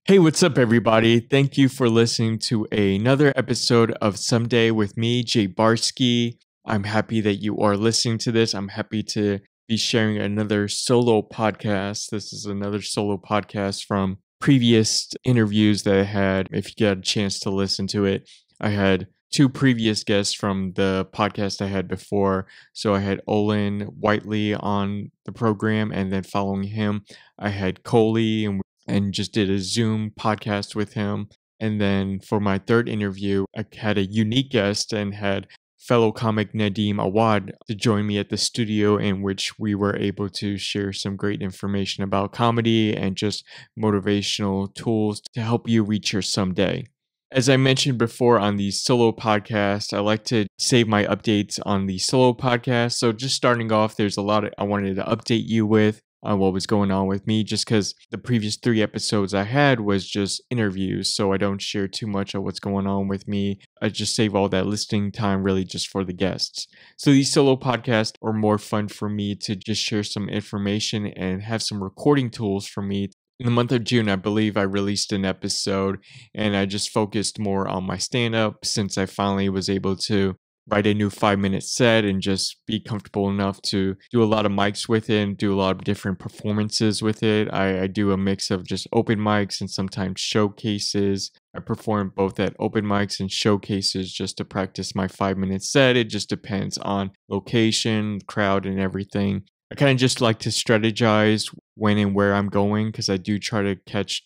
Hey, what's up, everybody? Thank you for listening to another episode of Someday with me, Jay Barsky. I'm happy that you are listening to this. I'm happy to be sharing another solo podcast. This is another solo podcast from previous interviews that I had. If you get a chance to listen to it, I had two previous guests from the podcast I had before. So I had Olin Whiteley on the program, and then following him, I had Coley, and just did a Zoom podcast with him. And then for my third interview, I had a unique guest and had fellow comic Nadim Awad to join me at the studio, in which we were able to share some great information about comedy and just motivational tools to help you reach your someday. As I mentioned before on the solo podcast, I like to save my updates on the solo podcast. So just starting off, there's a lot I wanted to update you with on what was going on with me, just because the previous 3 episodes I had was just interviews, so I don't share too much of what's going on with me. I just save all that listening time really just for the guests. So these solo podcasts are more fun for me to just share some information and have some recording tools for me. In the month of June, I believe I released an episode, and I just focused more on my stand-up since I finally was able to write a new 5-minute set and just be comfortable enough to do a lot of mics with it and do a lot of different performances with it. I do a mix of just open mics and sometimes showcases. I perform both at open mics and showcases just to practice my 5-minute set. It just depends on location, crowd, and everything. I kind of just like to strategize when and where I'm going, because I do try to catch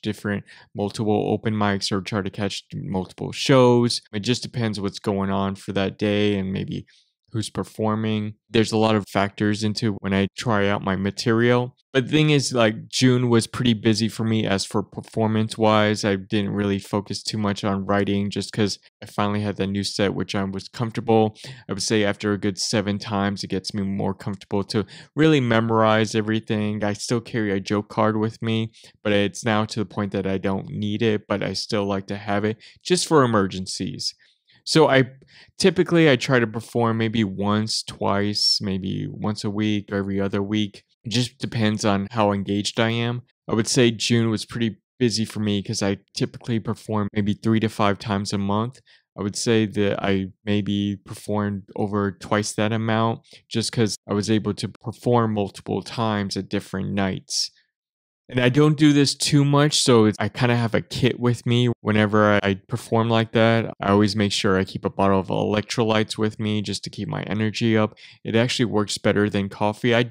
multiple open mics or try to catch multiple shows. It just depends what's going on for that day and maybe who's performing. There's a lot of factors into when I try out my material. But the thing is, like, June was pretty busy for me. As for performance wise, I didn't really focus too much on writing just because I finally had that new set, which I was comfortable. I would say after a good 7 times, it gets me more comfortable to really memorize everything. I still carry a joke card with me, but it's now to the point that I don't need it, but I still like to have it just for emergencies. So I try to perform maybe once, twice, maybe once a week or every other week. It just depends on how engaged I am. I would say June was pretty busy for me because I typically perform maybe 3 to 5 times a month. I would say that I maybe performed over twice that amount just because I was able to perform multiple times at different nights. And I don't do this too much, so I kind of have a kit with me whenever I perform like that. I always make sure I keep a bottle of electrolytes with me just to keep my energy up. It actually works better than coffee. I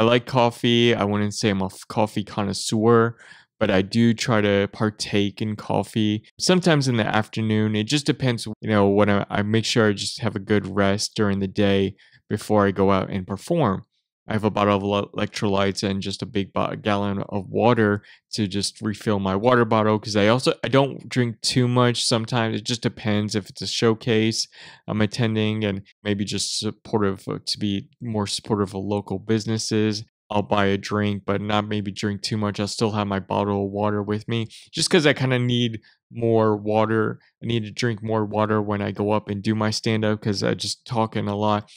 like coffee. I wouldn't say I'm a coffee connoisseur, but I do try to partake in coffee sometimes in the afternoon. It just depends, when I make sure I just have a good rest during the day before I go out and perform. I have a bottle of electrolytes and just a big gallon of water to just refill my water bottle, because I don't drink too much. Sometimes it just depends if it's a showcase I'm attending and maybe just supportive to be more supportive of local businesses. I'll buy a drink, but not maybe drink too much. I'll still have my bottle of water with me just because I kind of need more water. I need to drink more water when I go up and do my stand up because I just talking a lot.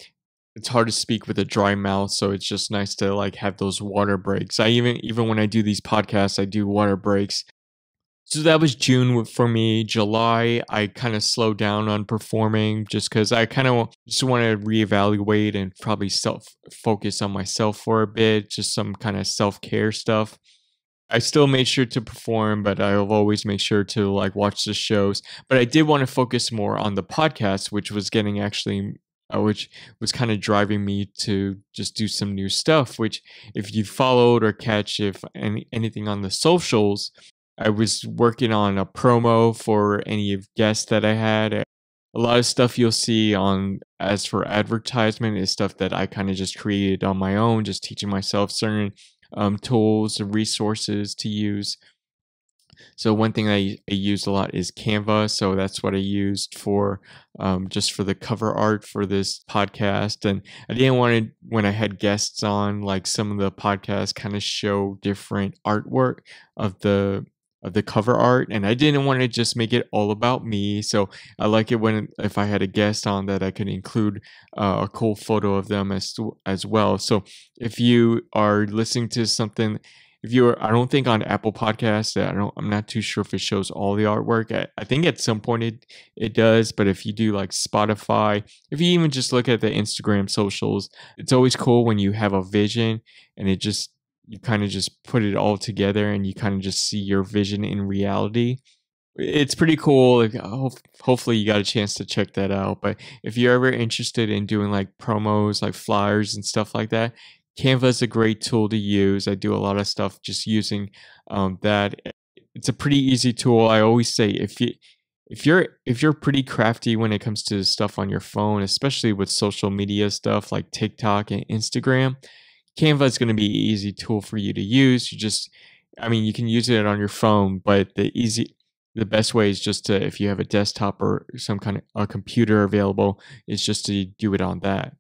It's hard to speak with a dry mouth, so it's just nice to like have those water breaks. I even when I do these podcasts, I do water breaks. So that was June for me. July, I kind of slowed down on performing just because I kind of just want to reevaluate and probably focus on myself for a bit, just some kind of self-care stuff. I still made sure to perform, but I'll always make sure to like watch the shows. But I did want to focus more on the podcast, which was kind of driving me to just do some new stuff, which if you followed or catch anything on the socials, I was working on a promo for any of guests that I had. A lot of stuff you'll see on as for advertisement is stuff that I kind of just created on my own, just teaching myself certain tools and resources to use. So one thing I use a lot is Canva. So that's what I used for just for the cover art for this podcast. And I didn't want to, when I had guests on, like some of the podcasts kind of show different artwork of the cover art, and I didn't want to just make it all about me. So I like it if I had a guest on that I could include a cool photo of them as well. So if you are listening to something if you're, I don't think on Apple Podcasts, I'm not too sure if it shows all the artwork. I think at some point it does, but if you do like Spotify, if you even just look at the Instagram socials, it's always cool when you have a vision and it just, you kind of just put it all together and you kind of just see your vision in reality. It's pretty cool. Like, hopefully you got a chance to check that out. But if you're ever interested in doing like promos, like flyers and stuff like that, Canva is a great tool to use. I do a lot of stuff just using that. It's a pretty easy tool. I always say if you're pretty crafty when it comes to stuff on your phone, especially with social media stuff like TikTok and Instagram, Canva is going to be an easy tool for you to use. I mean, you can use it on your phone, but the best way is just to, if you have a desktop or some kind of a computer available, is just to do it on that.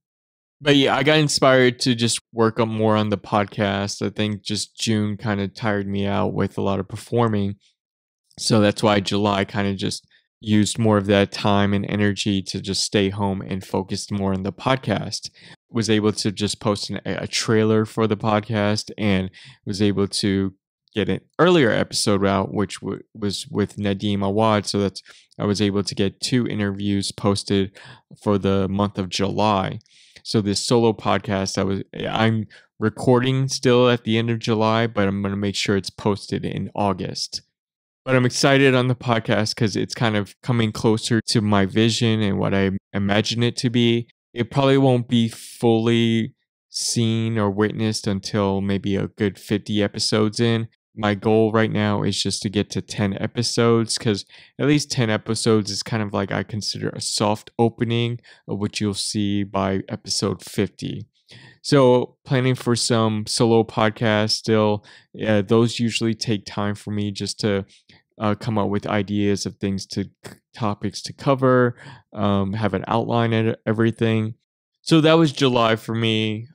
But yeah, I got inspired to just work up more on the podcast. I think just June kind of tired me out with a lot of performing. So that's why July kind of just used more of that time and energy to just stay home and focused more on the podcast. Was able to just post a trailer for the podcast and was able to get an earlier episode out, which was with Nadim Awad. So I was able to get 2 interviews posted for the month of July. So this solo podcast, I'm recording still at the end of July, but I'm going to make sure it's posted in August. But I'm excited on the podcast because it's kind of coming closer to my vision and what I imagine it to be. It probably won't be fully seen or witnessed until maybe a good 50 episodes in. My goal right now is just to get to 10 episodes because at least 10 episodes is kind of like I consider a soft opening of what you'll see by episode 50. So planning for some solo podcasts still. Those usually take time for me just to come up with ideas of topics to cover, have an outline and everything. So that was July for me.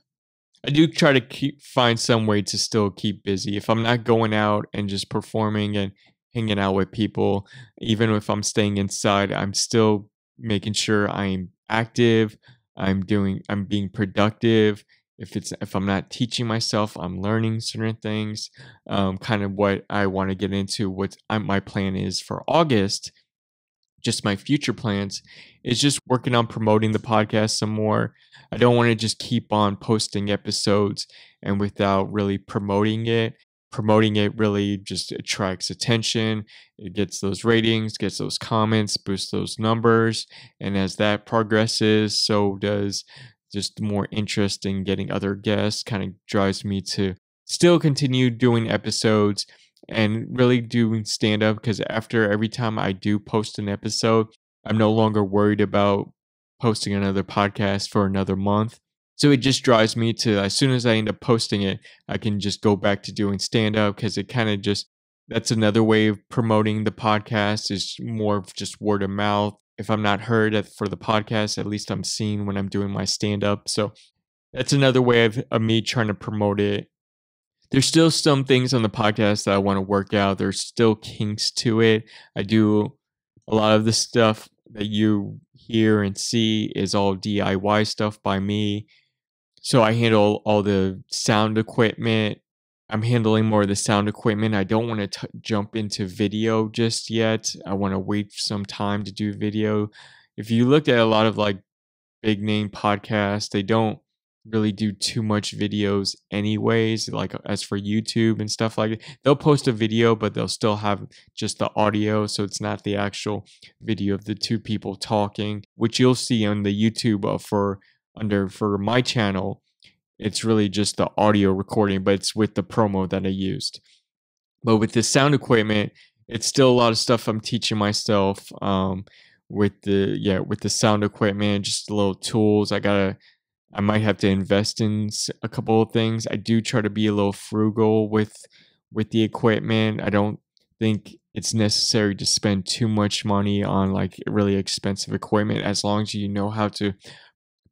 I do try to find some way to still keep busy. If I'm not going out and just performing and hanging out with people, even if I'm staying inside, I'm still making sure I'm active. I'm being productive. If I'm not teaching myself, I'm learning certain things. Kind of what I want to get into. My plan is for August, just my future plans, is just working on promoting the podcast some more. I don't want to just keep on posting episodes and without really promoting it. Promoting it really just attracts attention. It gets those ratings, gets those comments, boosts those numbers. And as that progresses, so does just more interest in getting other guests, kind of drives me to still continue doing episodes and really doing stand up because after every time I do post an episode, I'm no longer worried about posting another podcast for another month. So it just drives me to, as soon as I end up posting it, I can just go back to doing stand up because it kind of just, that's another way of promoting the podcast, is more of just word of mouth. If I'm not heard for the podcast, at least I'm seen when I'm doing my stand up. So that's another way of me trying to promote it. There's still some things on the podcast that I want to work out. There's still kinks to it. I do a lot of the stuff that you hear and see is all DIY stuff by me. So I handle all the sound equipment. I'm handling more of the sound equipment. I don't want to jump into video just yet. I want to wait some time to do video. If you look at a lot of like big name podcasts, they don't really do too much videos anyways, like as for YouTube and stuff like that. They'll post a video, but they'll still have just the audio, so it's not the actual video of the 2 people talking, which you'll see on the YouTube for my channel. It's really just the audio recording, but it's with the promo that I used. But with the sound equipment, it's still a lot of stuff I'm teaching myself. With the sound equipment, just little tools. I might have to invest in a couple of things. I do try to be a little frugal with the equipment. I don't think it's necessary to spend too much money on like really expensive equipment as long as you know how to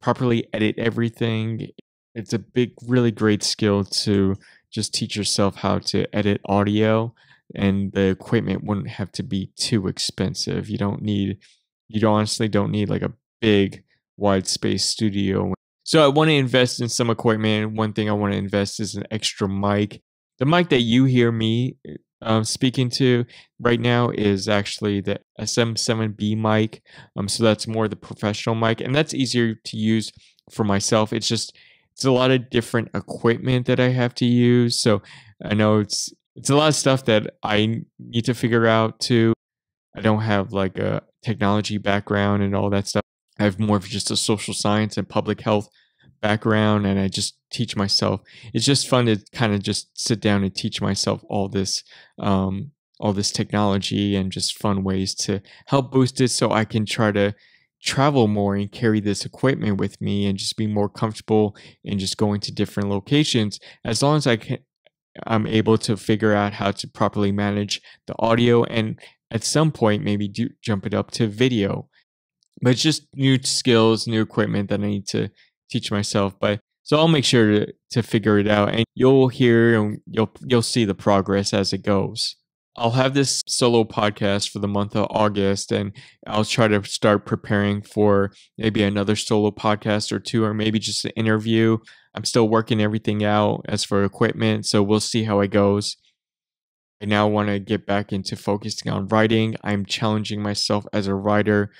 properly edit everything. It's a really great skill to just teach yourself how to edit audio, and the equipment wouldn't have to be too expensive. You honestly don't need like a big wide space studio. So I want to invest in some equipment. One thing I want to invest is an extra mic. The mic that you hear me speaking to right now is actually the SM7B mic. So that's more the professional mic, and that's easier to use for myself. It's a lot of different equipment that I have to use. So I know it's a lot of stuff that I need to figure out too. I don't have like a technology background and all that stuff. I have more of just a social science and public health background, and I just teach myself. It's just fun to kind of just sit down and teach myself um, all this technology and just fun ways to help boost it, so I can try to travel more and carry this equipment with me and just be more comfortable in just going to different locations. As long as I'm able to figure out how to properly manage the audio, and at some point maybe do jump it up to video. But it's just new skills, new equipment that I need to teach myself. But so I'll make sure to figure it out, and you'll hear and you'll see the progress as it goes. I'll have this solo podcast for the month of August, and I'll try to start preparing for maybe another solo podcast or two, or maybe just an interview. I'm still working everything out as for equipment, so we'll see how it goes. I now want to get back into focusing on writing. I'm challenging myself as a writer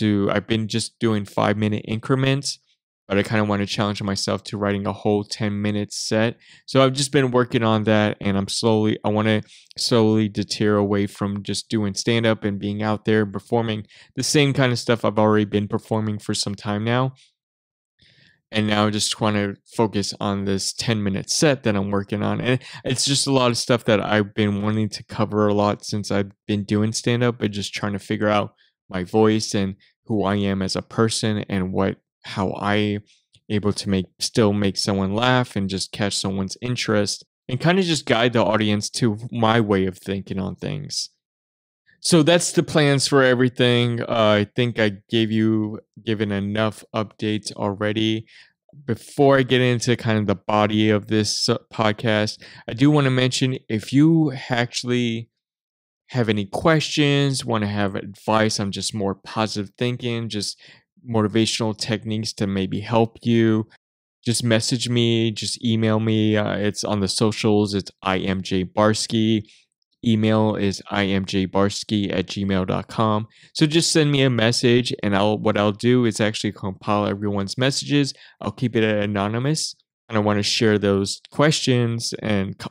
I've been just doing 5-minute increments, but I kind of want to challenge myself to writing a whole 10-minute set. So I've just been working on that, and I want to slowly deter away from just doing stand up and being out there performing the same kind of stuff I've already been performing for some time now. And now I just want to focus on this 10-minute set that I'm working on. And it's just a lot of stuff that I've been wanting to cover a lot since I've been doing stand up, but just trying to figure out my voice and who I am as a person, and how I able to still make someone laugh and just catch someone's interest and kind of just guide the audience to my way of thinking on things. So that's the plans for everything. I think I given enough updates already. Before I get into kind of the body of this podcast, I do want to mention, if you actually have any questions, want to have advice on just more positive thinking, just motivational techniques to maybe help you, just message me, just email me. It's on the socials. It's IMJ Email is imjbarsky@gmail.com. So just send me a message, and what I'll do is actually compile everyone's messages. I'll keep it anonymous, and I want to share those questions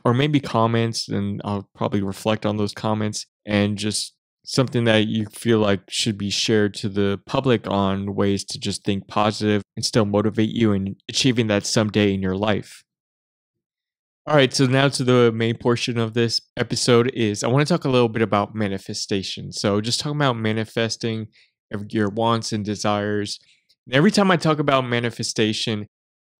or maybe comments, and I'll probably reflect on those comments, and just something that you feel like should be shared to the public on ways to just think positive and still motivate you in achieving that someday in your life. All right, so now to the main portion of this episode is I want to talk a little bit about manifestation. So just talking about manifesting of your wants and desires. And every time I talk about manifestation,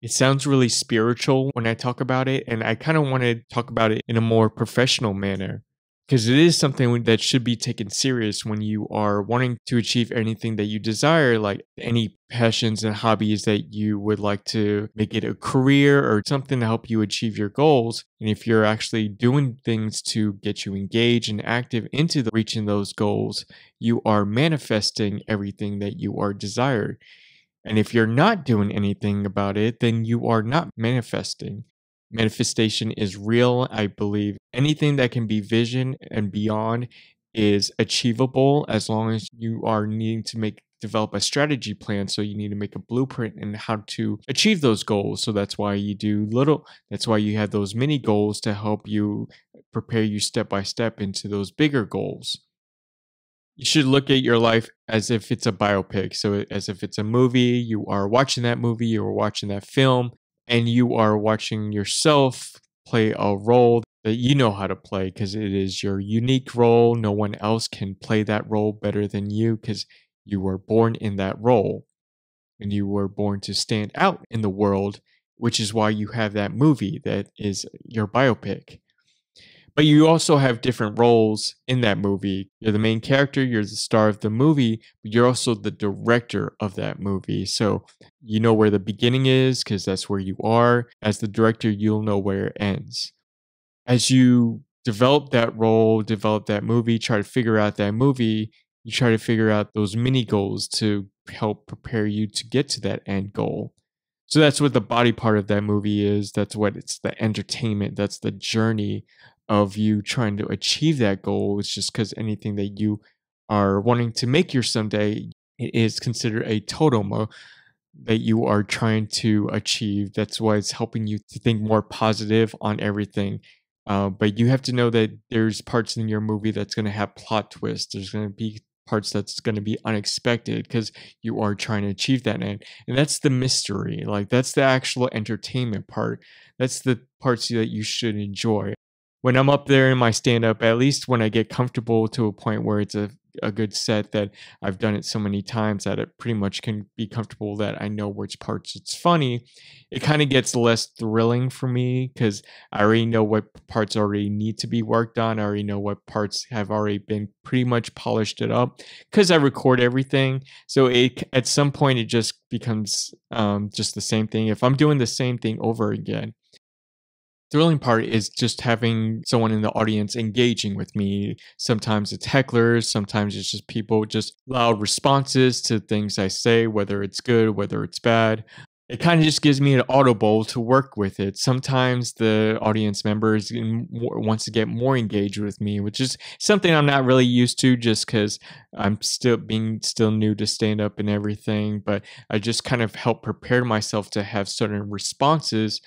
it sounds really spiritual when I talk about it, and I kind of want to talk about it in a more professional manner, because it is something that should be taken serious when you are wanting to achieve anything that you desire, like any passions and hobbies that you would like to make it a career or something to help you achieve your goals. And if you're actually doing things to get you engaged and active into reaching those goals, you are manifesting everything that you are desired. And if you're not doing anything about it, then you are not manifesting. Manifestation is real. I believe anything that can be vision and beyond is achievable, as long as you are needing to develop a strategy plan. So you need to make a blueprint and how to achieve those goals. So that's why that's why you have those mini goals to help you prepare you step by step into those bigger goals. You should look at your life as if it's a biopic. So, as if it's a movie, you are watching that movie, you are watching that film, and you are watching yourself play a role that you know how to play, because it is your unique role. No one else can play that role better than you, because you were born in that role and you were born to stand out in the world, which is why you have that movie that is your biopic. But you also have different roles in that movie. You're the main character, you're the star of the movie, but you're also the director of that movie. So you know where the beginning is, because that's where you are. As the director, you'll know where it ends. As you develop that role, develop that movie, try to figure out that movie, you try to figure out those mini goals to help prepare you to get to that end goal. So that's what the body part of that movie is. That's what it's the entertainment. That's the journey of you trying to achieve that goal. It's just because anything that you are wanting to make your someday, it is considered a totem that you are trying to achieve. That's why it's helping you to think more positive on everything. But you have to know that there's parts in your movie that's going to have plot twists. There's going to be parts that's going to be unexpected because you are trying to achieve that end. And that's the mystery. Like, that's the actual entertainment part. That's the parts that you should enjoy. When I'm up there in my stand up, at least when I get comfortable to a point where it's a good set that I've done it so many times that it pretty much can be comfortable that I know which parts it's funny. It kind of gets less thrilling for me because I already know what parts already need to be worked on. I already know what parts have already been pretty much polished it up because I record everything. So at some point it just becomes just the same thing. If I'm doing the same thing over again, thrilling part is just having someone in the audience engaging with me. Sometimes it's hecklers, sometimes it's just people just loud responses to things I say, whether it's good, whether it's bad. It kind of just gives me an audible to work with it. Sometimes the audience members wants to get more engaged with me, which is something I'm not really used to just because I'm still new to stand up and everything. But I just kind of help prepare myself to have certain responses,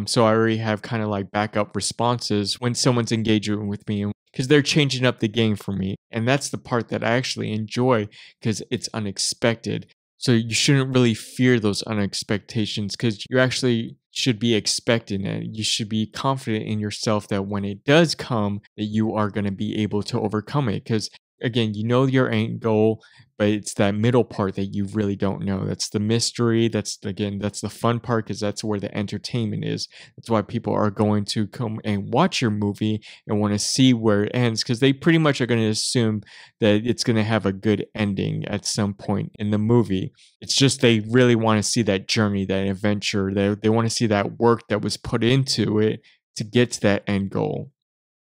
so I already have kind of like backup responses when someone's engaging with me because they're changing up the game for me. And that's the part that I actually enjoy because it's unexpected. So you shouldn't really fear those unexpectations because you actually should be expecting it. You should be confident in yourself that when it does come, that you are going to be able to overcome it. Because again, you know your end goal, but it's that middle part that you really don't know. That's the mystery. That's the fun part because that's where the entertainment is. That's why people are going to come and watch your movie and want to see where it ends because they pretty much are going to assume that it's going to have a good ending at some point in the movie. It's just they really want to see that journey, that adventure. They want to see that work that was put into it to get to that end goal.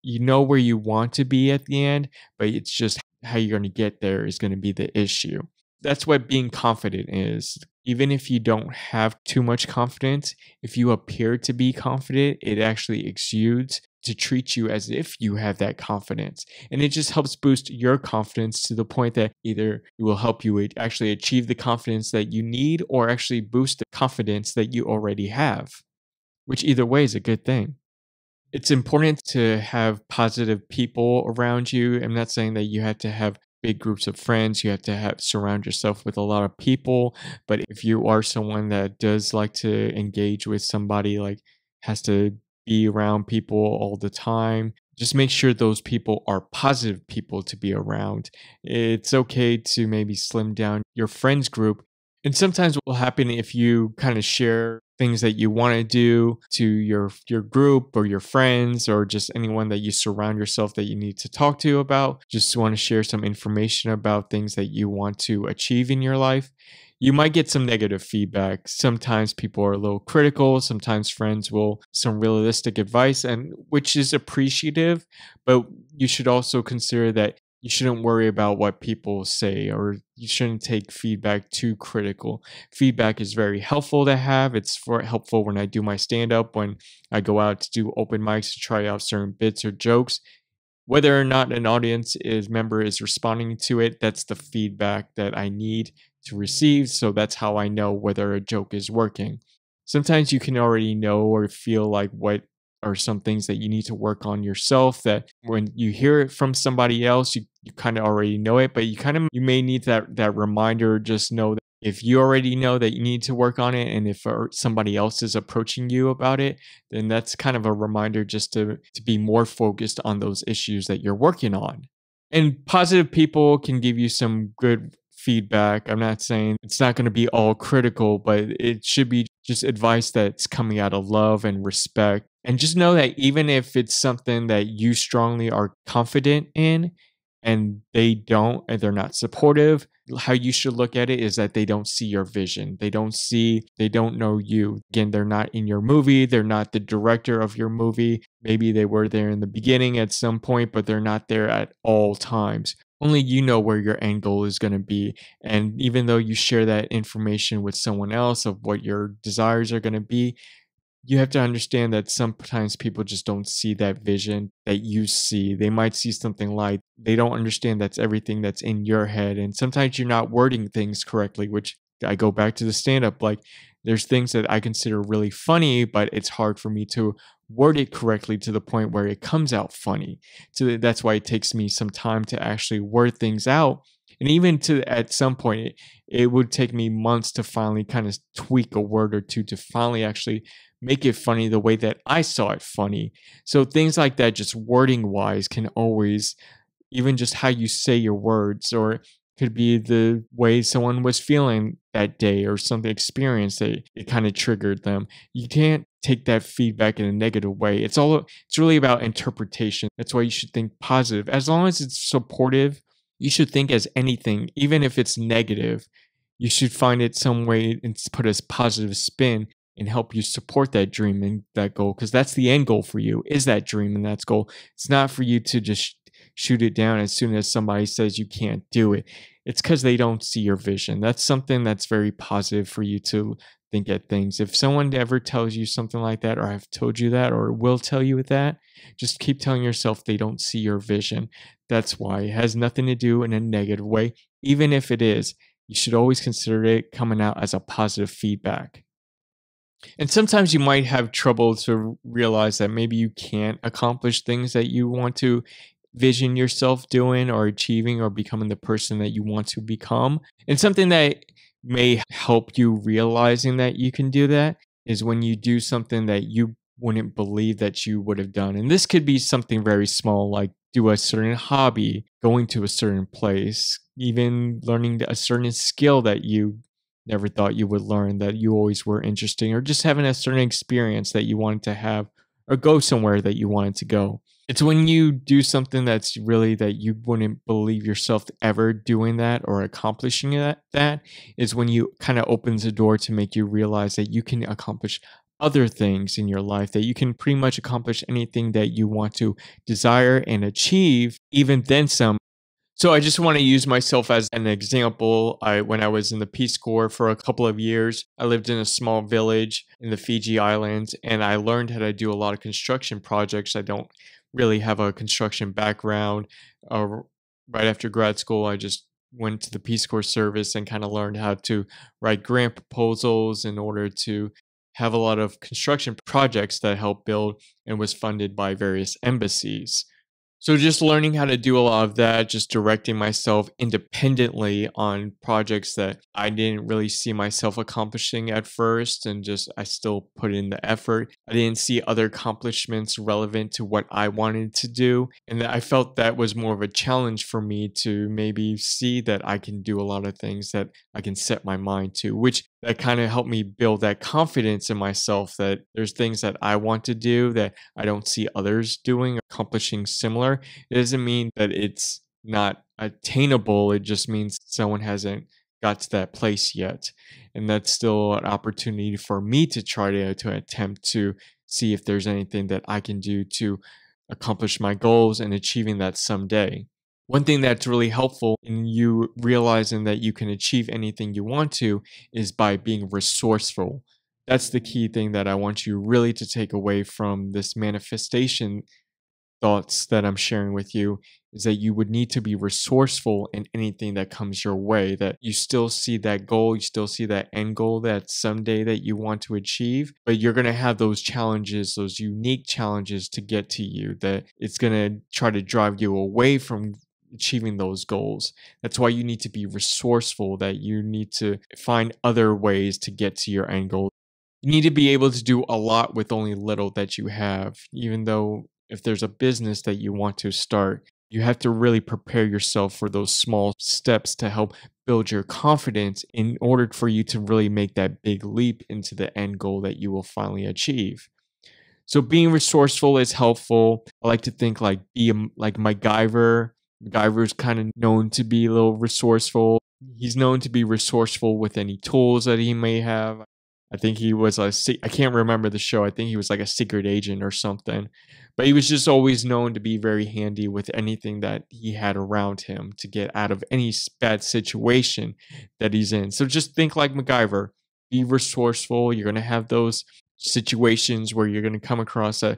You know where you want to be at the end, but it's just how you're going to get there is going to be the issue. That's what being confident is. Even if you don't have too much confidence, if you appear to be confident, it actually exudes to treat you as if you have that confidence. And it just helps boost your confidence to the point that either it will help you actually achieve the confidence that you need or actually boost the confidence that you already have, which either way is a good thing. It's important to have positive people around you. I'm not saying that you have to have big groups of friends. You have to have surround yourself with a lot of people. But if you are someone that does like to engage with somebody, like has to be around people all the time, just make sure those people are positive people to be around. It's okay to maybe slim down your friends group. And sometimes what will happen if you kind of share things that you want to do to your group or your friends or just anyone that you surround yourself that you need to talk to about, just want to share some information about things that you want to achieve in your life. You might get some negative feedback. Sometimes people are a little critical, sometimes friends will some realistic advice and which is appreciative, but you should also consider that you shouldn't worry about what people say or you shouldn't take feedback too critical. Feedback is very helpful to have. It's helpful when I do my stand up, when I go out to do open mics to try out certain bits or jokes. Whether or not an audience is member is responding to it, that's the feedback that I need to receive. So that's how I know whether a joke is working. Sometimes you can already know or feel like what are some things that you need to work on yourself that when you hear it from somebody else, you kind of already know it, but you may need that reminder. Just know that if you already know that you need to work on it and if somebody else is approaching you about it, then that's kind of a reminder just to be more focused on those issues that you're working on. And positive people can give you some good feedback. I'm not saying it's not going to be all critical, but it should be just advice that's coming out of love and respect. And just know that even if it's something that you strongly are confident in and they don't, and they're not supportive, how you should look at it is that they don't see your vision. They don't know you. Again, they're not in your movie. They're not the director of your movie. Maybe they were there in the beginning at some point, but they're not there at all times. Only you know where your end goal is going to be. And even though you share that information with someone else of what your desires are going to be, you have to understand that sometimes people just don't see that vision that you see. They might see something like they don't understand that's everything that's in your head. And sometimes you're not wording things correctly, which I go back to the stand up. Like there's things that I consider really funny, but it's hard for me to word it correctly to the point where it comes out funny. So that's why it takes me some time to actually word things out. And even to at some point, it would take me months to finally kind of tweak a word or two to finally actually make it funny the way that I saw it funny. So things like that, just wording wise, can always, even just how you say your words, or could be the way someone was feeling that day or something experience that it kind of triggered them. You can't take that feedback in a negative way. It's really about interpretation. That's why you should think positive. As long as it's supportive, you should think as anything, even if it's negative, you should find it some way and put a positive spin and help you support that dream and that goal, because that's the end goal for you, is that dream and that's goal. It's not for you to just shoot it down as soon as somebody says you can't do it. It's because they don't see your vision. That's something that's very positive for you to think at things. If someone ever tells you something like that, or I've told you that, or will tell you that, just keep telling yourself they don't see your vision. That's why it has nothing to do in a negative way. Even if it is, you should always consider it coming out as a positive feedback. And sometimes you might have trouble to realize that maybe you can't accomplish things that you want to vision yourself doing or achieving or becoming the person that you want to become. And something that may help you realizing that you can do that is when you do something that you wouldn't believe that you would have done. And this could be something very small, like do a certain hobby, going to a certain place, even learning a certain skill that you never thought you would learn, that you always were interesting, or just having a certain experience that you wanted to have, or go somewhere that you wanted to go. It's when you do something that's really that you wouldn't believe yourself ever doing that or accomplishing that is when you kind of opens the door to make you realize that you can accomplish other things in your life, that you can pretty much accomplish anything that you want to desire and achieve, even then some. So I just want to use myself as an example. When I was in the Peace Corps for a couple of years, I lived in a small village in the Fiji Islands, and I learned how to do a lot of construction projects. I don't really have a construction background. Right after grad school, I just went to the Peace Corps service and kind of learned how to write grant proposals in order to have a lot of construction projects that helped build and was funded by various embassies. So just learning how to do a lot of that, just directing myself independently on projects that I didn't really see myself accomplishing at first, and just I still put in the effort. I didn't see other accomplishments relevant to what I wanted to do, and I felt that was more of a challenge for me to maybe see that I can do a lot of things that I can set my mind to, which that kind of helped me build that confidence in myself that there's things that I want to do that I don't see others doing, accomplishing similar. It doesn't mean that it's not attainable. It just means someone hasn't got to that place yet. And that's still an opportunity for me to try to attempt to see if there's anything that I can do to accomplish my goals and achieving that someday. One thing that's really helpful in you realizing that you can achieve anything you want to is by being resourceful. That's the key thing that I want you really to take away from this manifestation thoughts that I'm sharing with you, is that you would need to be resourceful in anything that comes your way, that you still see that goal, you still see that end goal that someday that you want to achieve, but you're going to have those challenges, those unique challenges to get to you, that it's going to try to drive you away from achieving those goals. That's why you need to be resourceful, that you need to find other ways to get to your end goal. You need to be able to do a lot with only little that you have, even though if there's a business that you want to start, you have to really prepare yourself for those small steps to help build your confidence in order for you to really make that big leap into the end goal that you will finally achieve. So being resourceful is helpful. I like to think like like MacGyver. MacGyver's kind of known to be a little resourceful. He's known to be resourceful with any tools that he may have. I think he was I can't remember the show. I think he was like a secret agent or something. But he was just always known to be very handy with anything that he had around him to get out of any bad situation that he's in. So just think like MacGyver. Be resourceful. You're going to have those situations where you're going to come across a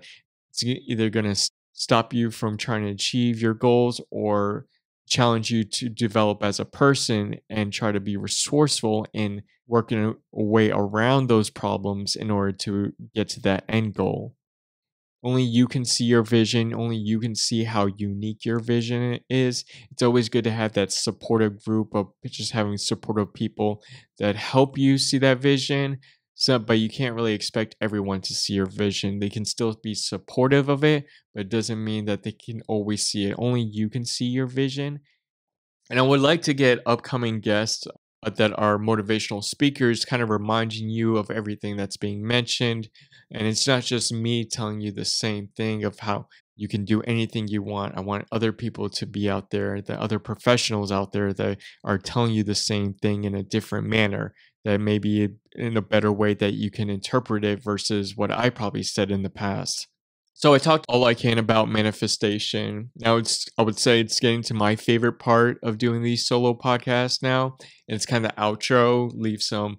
it's either going to stop you from trying to achieve your goals or challenge you to develop as a person and try to be resourceful in working a way around those problems in order to get to that end goal. Only you can see your vision. Only you can see how unique your vision is. It's always good to have that supportive group of just having supportive people that help you see that vision. So, but you can't really expect everyone to see your vision. They can still be supportive of it, but it doesn't mean that they can always see it. Only you can see your vision. And I would like to get upcoming guests that are motivational speakers, kind of reminding you of everything that's being mentioned. And it's not just me telling you the same thing of how you can do anything you want. I want other people to be out there, the other professionals out there that are telling you the same thing in a different manner, that maybe in a better way that you can interpret it versus what I probably said in the past. So I talked all I can about manifestation. Now I would say it's getting to my favorite part of doing these solo podcasts now. And it's kind of outro, leave some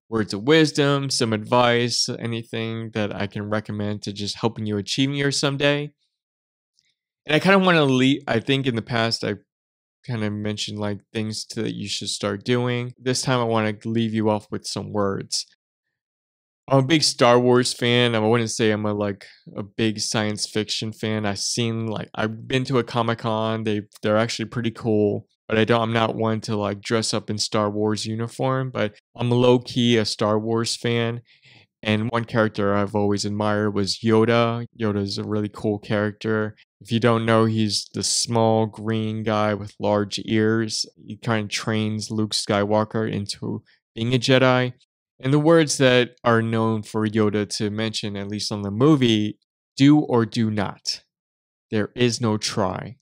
words of wisdom, some advice, anything that I can recommend to just helping you achieve your someday. And I kind of want to leave, I think in the past I kind of mentioned like things that you should start doing. This time I want to leave you off with some words. I'm a big Star Wars fan. I wouldn't say I'm a big science fiction fan. I've been to a Comic-Con. They're actually pretty cool. But I'm not one to like dress up in Star Wars uniform, but I'm low key a Star Wars fan. And one character I've always admired was Yoda. Yoda is a really cool character. If you don't know, he's the small green guy with large ears. He kind of trains Luke Skywalker into being a Jedi. And the words that are known for Yoda to mention, at least on the movie, do or do not. There is no try.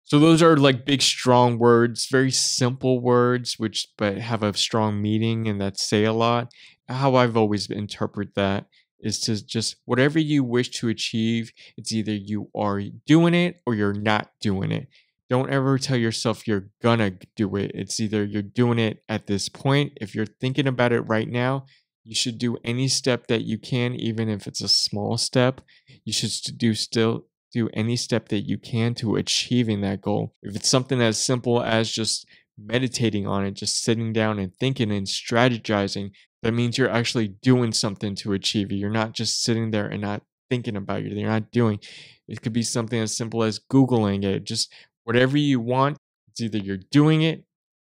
So those are like big, strong words, very simple words, which but have a strong meaning and that say a lot. How I've always interpret that is to just whatever you wish to achieve, it's either you are doing it or you're not doing it. Don't ever tell yourself you're gonna do it. It's either you're doing it at this point. If you're thinking about it right now, you should do any step that you can, even if it's a small step. You should still do any step that you can to achieving that goal. If it's something as simple as just meditating on it, just sitting down and thinking and strategizing, that means you're actually doing something to achieve it. You're not just sitting there and not thinking about it. You're not doing. It could be something as simple as Googling it. Just whatever you want, it's either you're doing it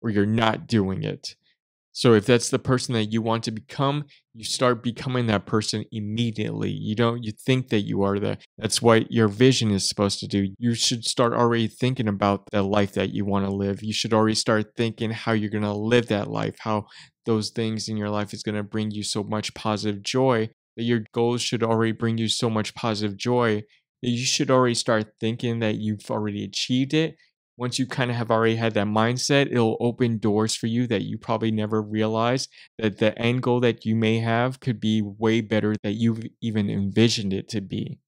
or you're not doing it. So if that's the person that you want to become, you start becoming that person immediately. You think that you are that's what your vision is supposed to do. You should start already thinking about the life that you want to live. You should already start thinking how you're going to live that life, how those things in your life is going to bring you so much positive joy, that your goals should already bring you so much positive joy that you should already start thinking that you've already achieved it. Once you kind of have already had that mindset, it'll open doors for you that you probably never realized, that the end goal that you may have could be way better than you've even envisioned it to be.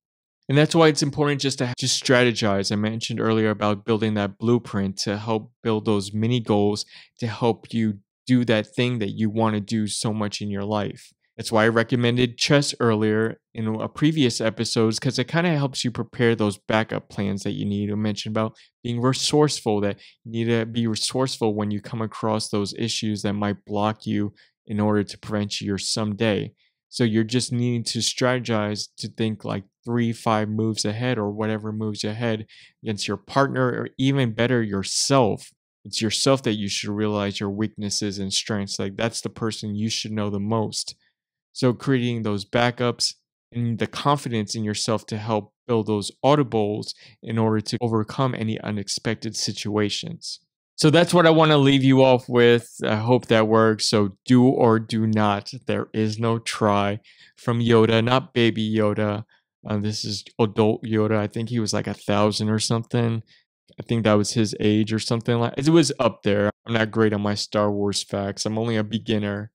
And that's why it's important just to just strategize. I mentioned earlier about building that blueprint to help build those mini goals to help you do that thing that you want to do so much in your life. That's why I recommended chess earlier in a previous episodes, because it kind of helps you prepare those backup plans that you need. To mention about being resourceful, that you need to be resourceful when you come across those issues that might block you in order to prevent your someday. So you're just needing to strategize to think like 3, 5 moves ahead or whatever moves ahead against your partner or even better yourself. It's yourself that you should realize your weaknesses and strengths. Like that's the person you should know the most. So creating those backups and the confidence in yourself to help build those audibles in order to overcome any unexpected situations. So that's what I want to leave you off with. I hope that works. So do or do not. There is no try from Yoda, not baby Yoda. This is adult Yoda. I think he was like 1,000 or something. I think that was his age or something like. It was up there. I'm not great on my Star Wars facts. I'm only a beginner.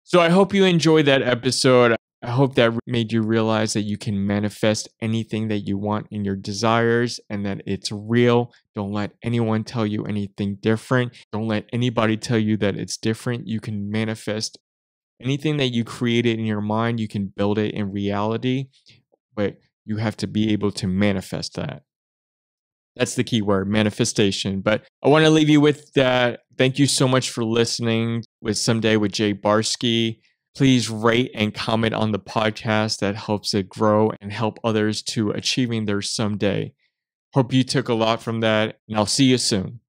So I hope you enjoyed that episode. I hope that made you realize that you can manifest anything that you want in your desires and that it's real. Don't let anyone tell you anything different. Don't let anybody tell you that it's different. You can manifest anything that you created in your mind, you can build it in reality, but you have to be able to manifest that. That's the key word, manifestation. But I want to leave you with that. Thank you so much for listening with Someday with Jay Barsky. Please rate and comment on the podcast. That helps it grow and help others to achieving their someday. Hope you took a lot from that, and I'll see you soon.